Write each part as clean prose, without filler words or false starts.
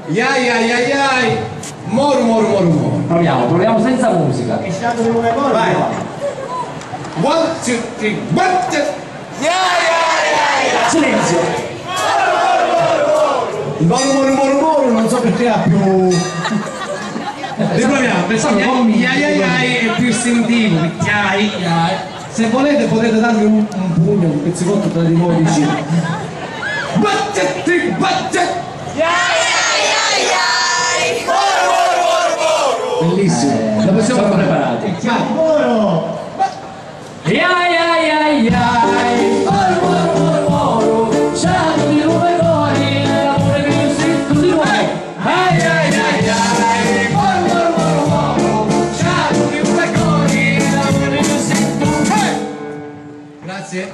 Iai ai ai ai. Moru moru moru moru. Proviamo senza musica. È stato un nuovo. Vai. 1, 2, 3, 1. Silenzio. Il moru moru moru moru non so perché ha più. Riproviamo, pensavo iai ai ai è più istintivo. Iai. Se volete potete darmi un pugno, un pizzicotto tra di voi vicino. Bellissimo, la possiamo Siamo fare. preparati. Moro! Ciao di due cori, l'amore che io sento di nuovo. Grazie.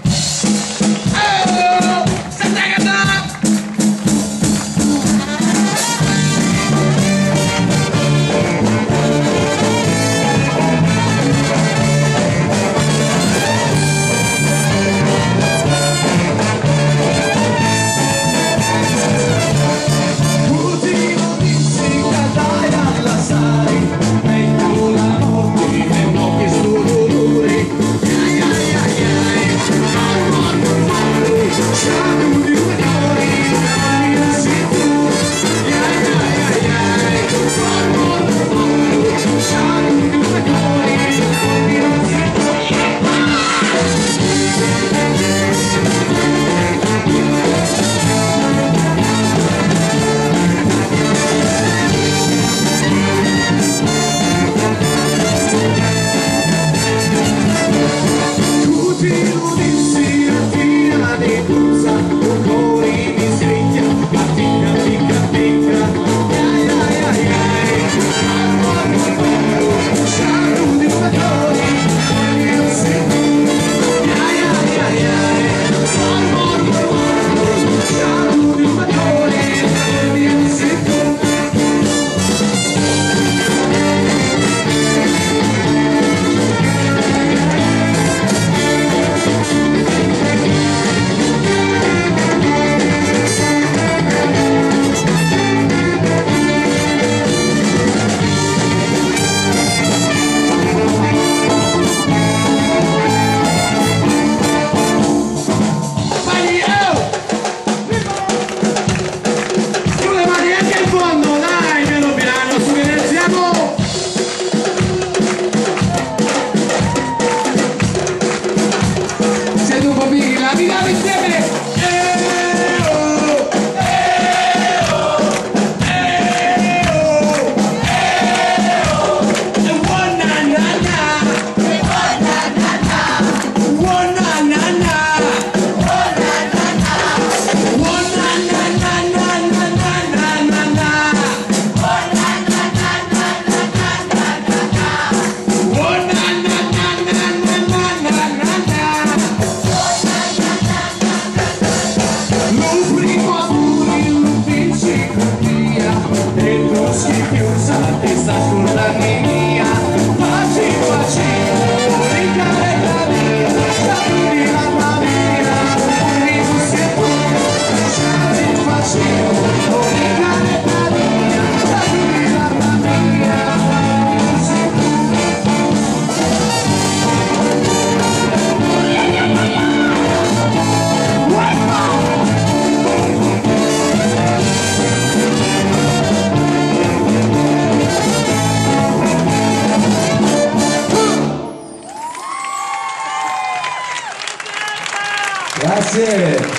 Grazie.